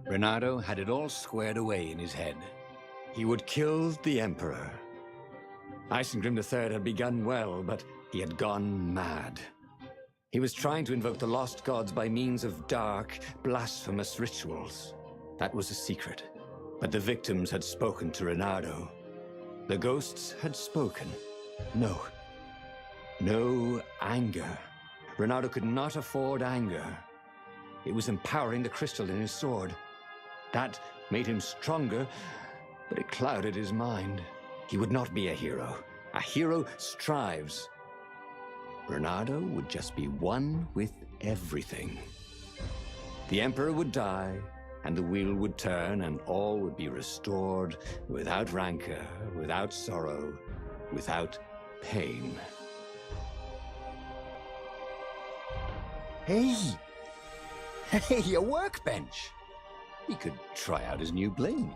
Renato had it all squared away in his head. He would kill the Emperor. Isengrim III had begun well, but he had gone mad. He was trying to invoke the lost gods by means of dark, blasphemous rituals. That was a secret. But the victims had spoken to Renato. The ghosts had spoken. No anger. Renato could not afford anger. It was empowering the crystal in his sword. That made him stronger, but it clouded his mind. He would not be a hero. A hero strives. Renato would just be one with everything. The Emperor would die, and the wheel would turn, and all would be restored without rancor, without sorrow, without pain. Hey, a workbench! He could try out his new bling.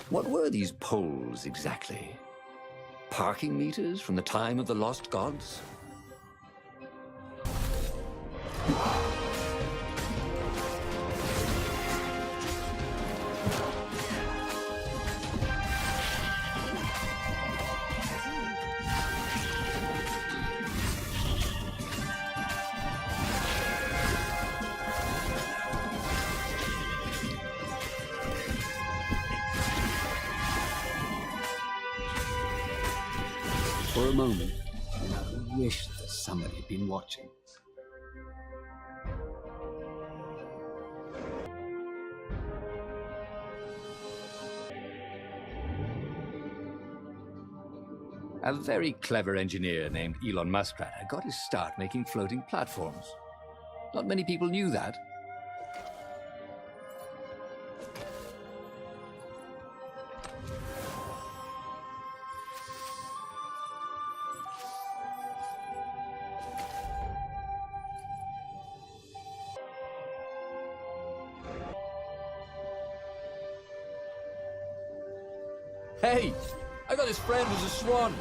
What were these poles exactly? Parking meters from the time of the lost gods? For a moment, I wished that somebody had been watching. A very clever engineer named Elon Muskrat had got his start making floating platforms. Not many people knew that. Hey, I got this friend who's a swan.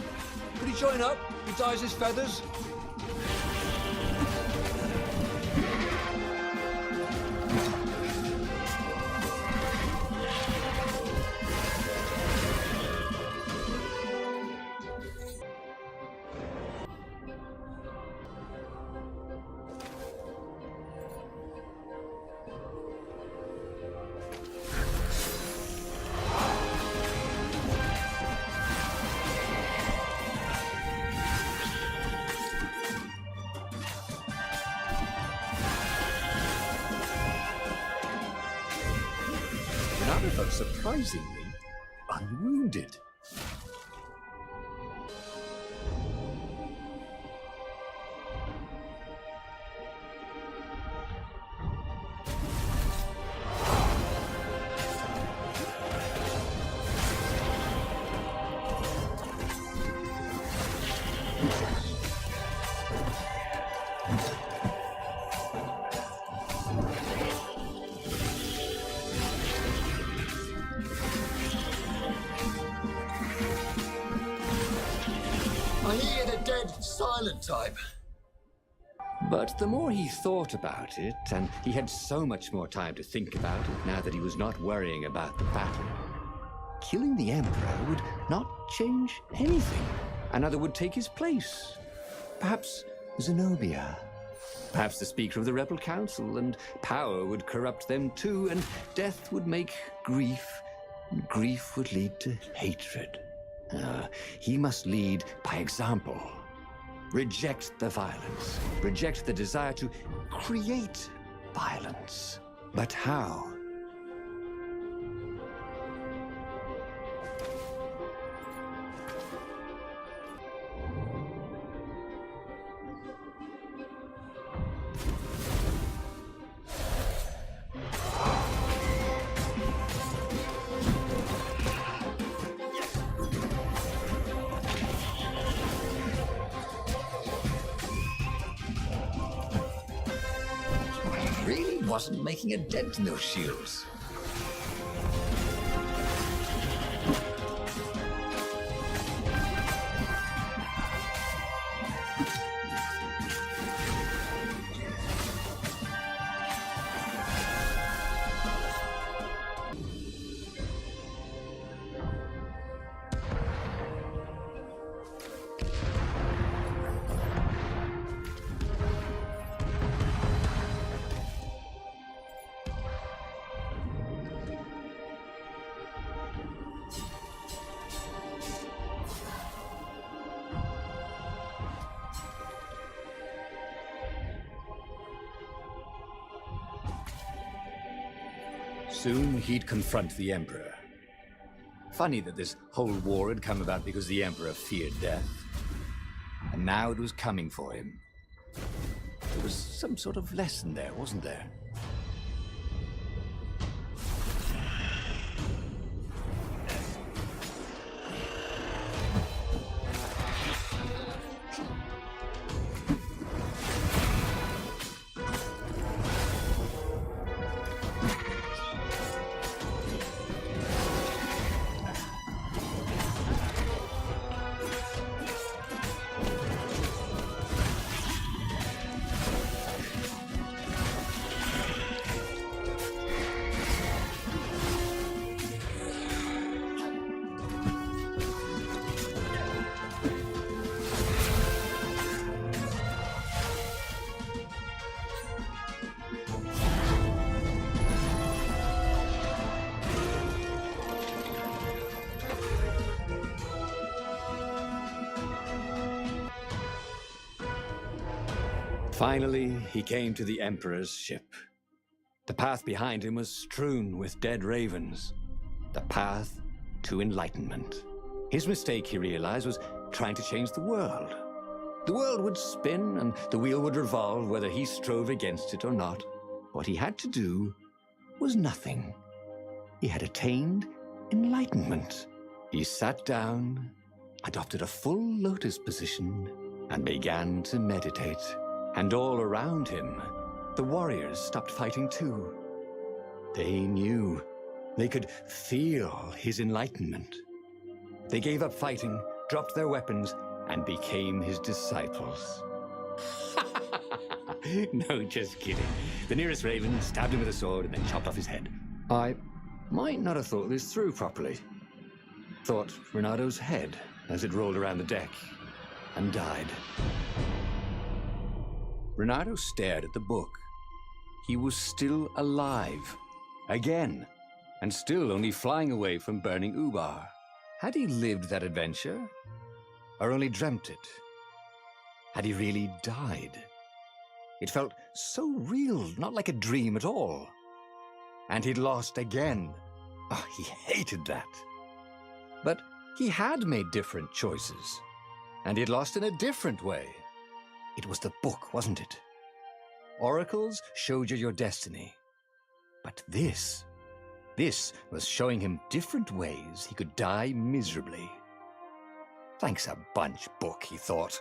Could he join up? He dyes his feathers. Renato felt surprisingly unwounded. I hear the dead, silent type. But the more he thought about it, and he had so much more time to think about it now that he was not worrying about the battle, killing the Emperor would not change anything. Another would take his place. Perhaps Zenobia. Perhaps the Speaker of the Rebel Council, and power would corrupt them too, and death would make grief, and grief would lead to hatred. He must lead by example. Reject the violence. Reject the desire to create violence. But how? wasn't making a dent in those shields. Soon he'd confront the Emperor. Funny that this whole war had come about because the Emperor feared death. And now it was coming for him. There was some sort of lesson there, wasn't there? Finally, he came to the Emperor's ship. The path behind him was strewn with dead ravens. The path to enlightenment. His mistake, he realized, was trying to change the world. The world would spin and the wheel would revolve whether he strove against it or not. What he had to do was nothing. He had attained enlightenment. He sat down, adopted a full lotus position, and began to meditate. And all around him, the warriors stopped fighting too. They knew. They could feel his enlightenment. They gave up fighting, dropped their weapons, and became his disciples. No, just kidding. The nearest raven stabbed him with a sword and then chopped off his head. I might not have thought this through properly. Thought Renado's head as it rolled around the deck and died. Renato stared at the book. He was still alive. Again. And still only flying away from burning Ubar. Had he lived that adventure? Or only dreamt it? Had he really died? It felt so real, not like a dream at all. And he'd lost again. Oh, he hated that. But he had made different choices. And he'd lost in a different way. It was the book, wasn't it? Oracles showed you your destiny. But this was showing him different ways he could die miserably. Thanks a bunch, book, he thought.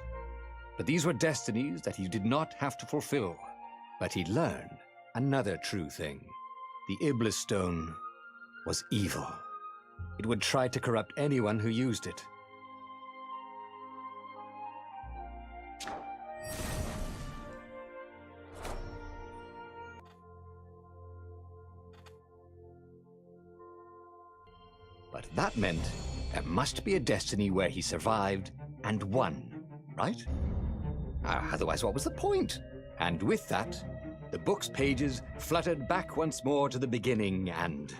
But these were destinies that he did not have to fulfill. But he'd learn another true thing. The Iblis Stone was evil. It would try to corrupt anyone who used it. But that meant there must be a destiny where he survived and won, right? Otherwise, what was the point? And with that, the book's pages fluttered back once more to the beginning and...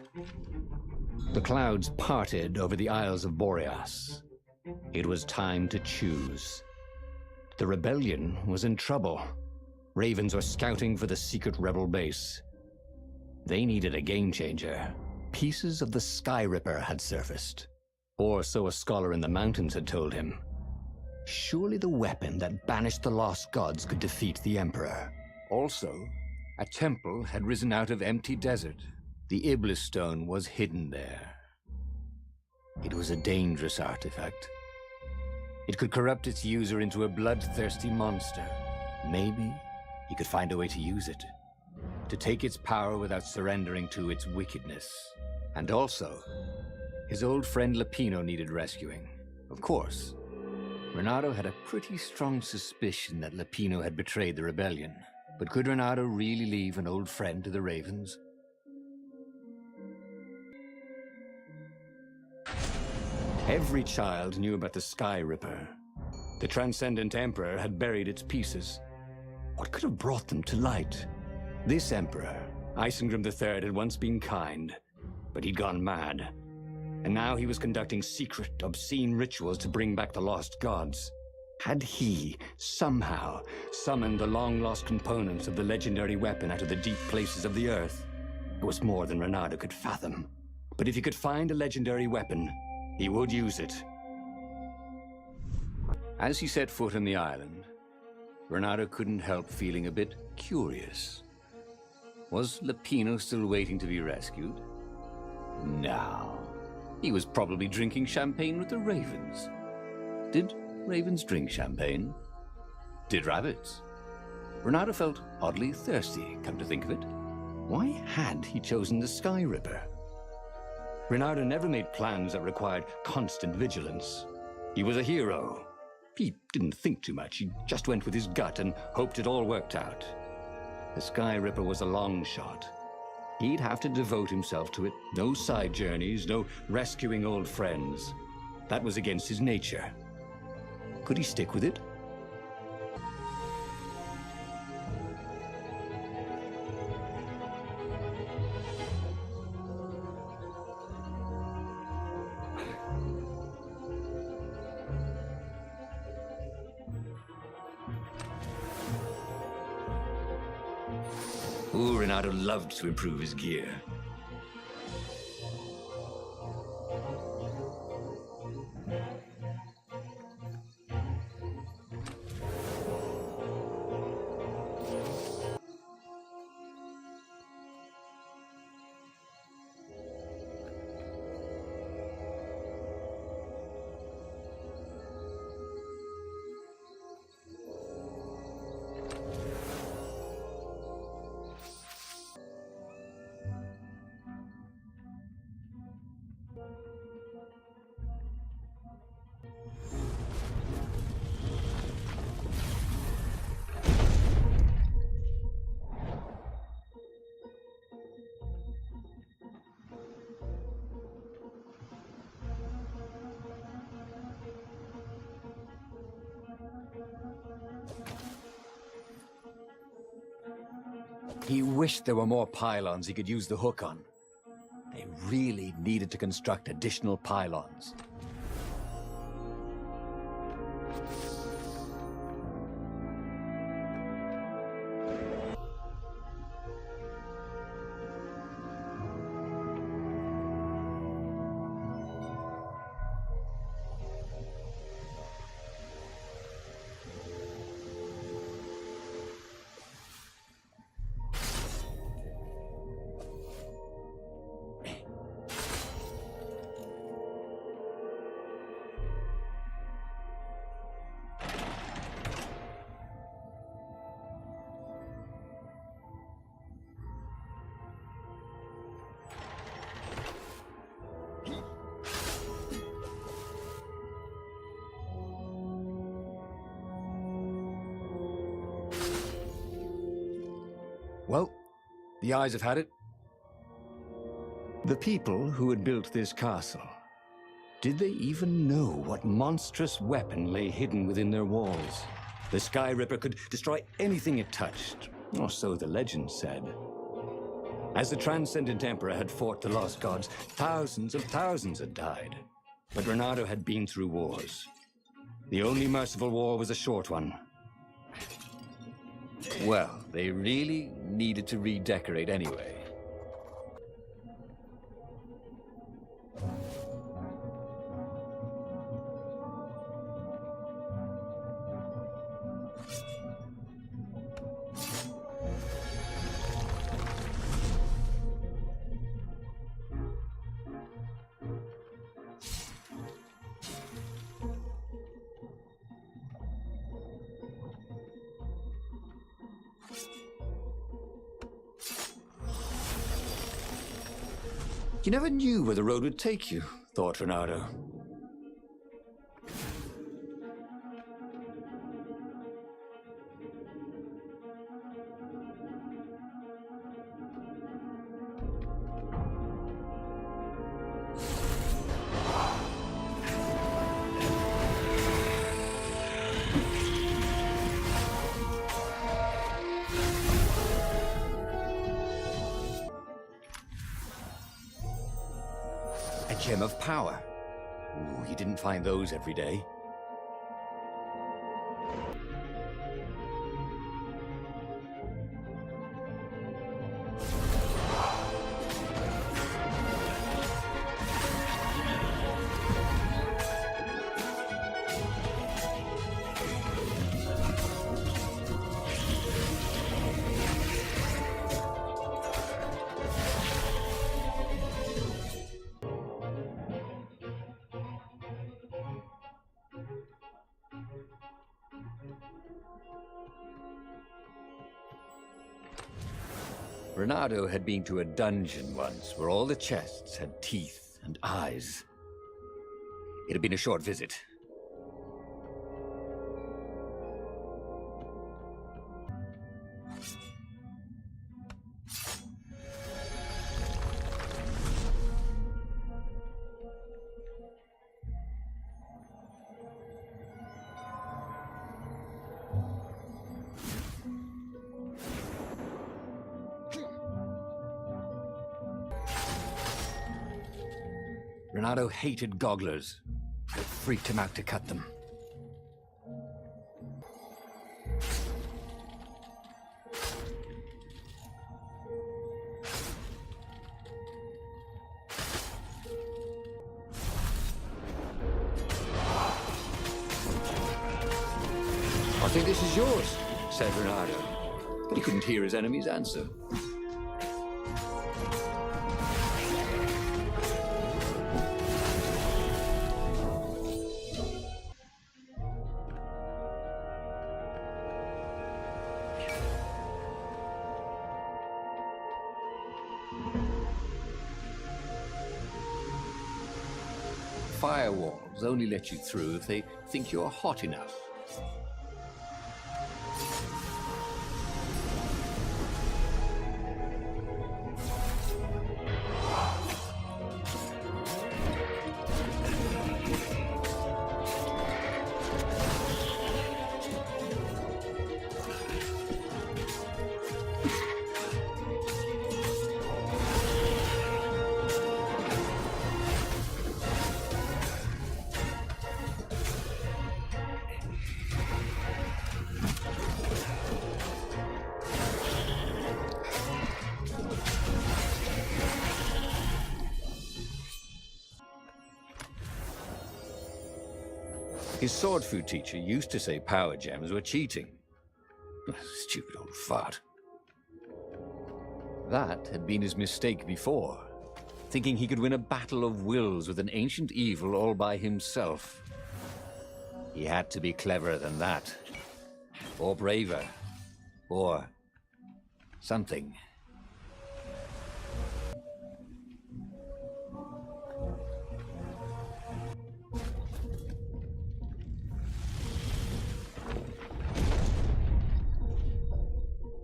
The clouds parted over the Isles of Boreas. It was time to choose. The rebellion was in trouble. Ravens were scouting for the secret rebel base. They needed a game changer. Pieces of the Sky Ripper had surfaced. Or so a scholar in the mountains had told him. Surely the weapon that banished the lost gods could defeat the Emperor. Also, a temple had risen out of empty desert. The Iblis Stone was hidden there. It was a dangerous artifact. It could corrupt its user into a bloodthirsty monster. Maybe he could find a way to use it. to take its power without surrendering to its wickedness. And also, his old friend Lapino needed rescuing. Of course, Renato had a pretty strong suspicion that Lapino had betrayed the rebellion. But could Renato really leave an old friend to the Ravens? Every child knew about the Sky Ripper. The Transcendent Emperor had buried its pieces. What could have brought them to light? This Emperor, Isengrim III, had once been kind, but he'd gone mad. And now he was conducting secret, obscene rituals to bring back the lost gods. Had he, somehow, summoned the long-lost components of the legendary weapon out of the deep places of the earth? It was more than Renato could fathom. But if he could find a legendary weapon, he would use it. As he set foot on the island, Renato couldn't help feeling a bit curious. Was Lapino still waiting to be rescued? No. He was probably drinking champagne with the ravens. Did ravens drink champagne? Did rabbits? Renato felt oddly thirsty, come to think of it. Why had he chosen the Sky Ripper? Renato never made plans that required constant vigilance. He was a hero. He didn't think too much. He just went with his gut and hoped it all worked out. The Sky Ripper was a long shot. He'd have to devote himself to it. No side journeys, no rescuing old friends. That was against his nature. Could he stick with it? Ooh, Renato loved to improve his gear. He wished there were more pylons he could use the hook on. They really needed to construct additional pylons. Well, the eyes have had it. The people who had built this castle, did they even know what monstrous weapon lay hidden within their walls? The Sky Ripper could destroy anything it touched, or so the legend said. As the Transcendent Emperor had fought the lost gods, thousands of thousands had died. But Renato had been through wars. The only merciful war was a short one. Well, they really needed to redecorate anyway. You never knew where the road would take you, thought Renato. A gem of power. Ooh, you didn't find those every day. Renato had been to a dungeon once where all the chests had teeth and eyes. It had been a short visit. Renato hated gogglers. It freaked him out to cut them. I think this is yours, said Renato, but he couldn't hear his enemy's answer. Firewalls only let you through if they think you're hot enough. His sword fu teacher used to say power gems were cheating. Stupid old fart. That had been his mistake before, thinking he could win a battle of wills with an ancient evil all by himself. He had to be cleverer than that, or braver, or something.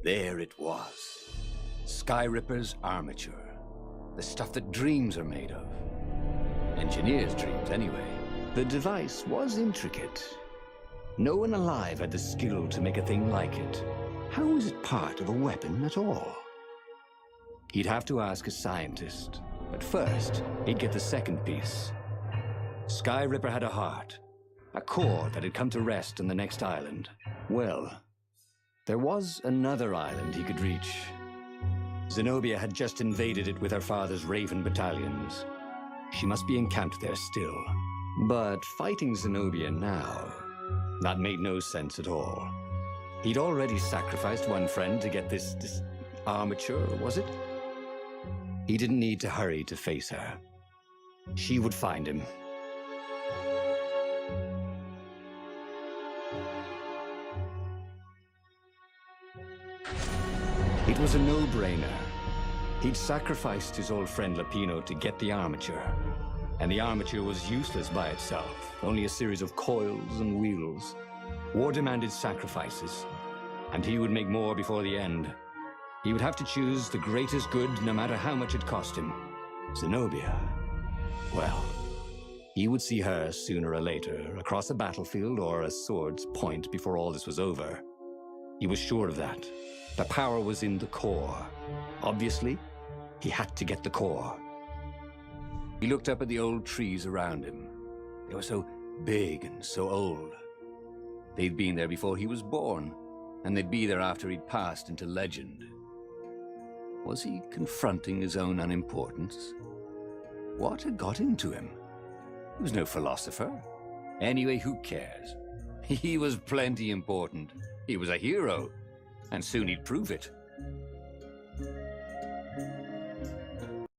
There it was. Skyripper's armature. The stuff that dreams are made of. Engineers' dreams, anyway. The device was intricate. No one alive had the skill to make a thing like it. How was it part of a weapon at all? He'd have to ask a scientist. But first, he'd get the second piece. Skyripper had a heart. A core that had come to rest on the next island. Well, there was another island he could reach. Zenobia had just invaded it with her father's Raven battalions. She must be encamped there still. But fighting Zenobia now, that made no sense at all. He'd already sacrificed one friend to get this armature, was it? He didn't need to hurry to face her. She would find him. It was a no-brainer. He'd sacrificed his old friend Lapino to get the armature. And the armature was useless by itself, only a series of coils and wheels. War demanded sacrifices, and he would make more before the end. He would have to choose the greatest good, no matter how much it cost him. Zenobia. Well, he would see her sooner or later, across a battlefield or a sword's point before all this was over. He was sure of that. The power was in the core. Obviously, he had to get the core. He looked up at the old trees around him. They were so big and so old. They'd been there before he was born, and they'd be there after he'd passed into legend. Was he confronting his own unimportance? What had got into him? He was no philosopher. Anyway, who cares? He was plenty important. He was a hero, and soon he'd prove it.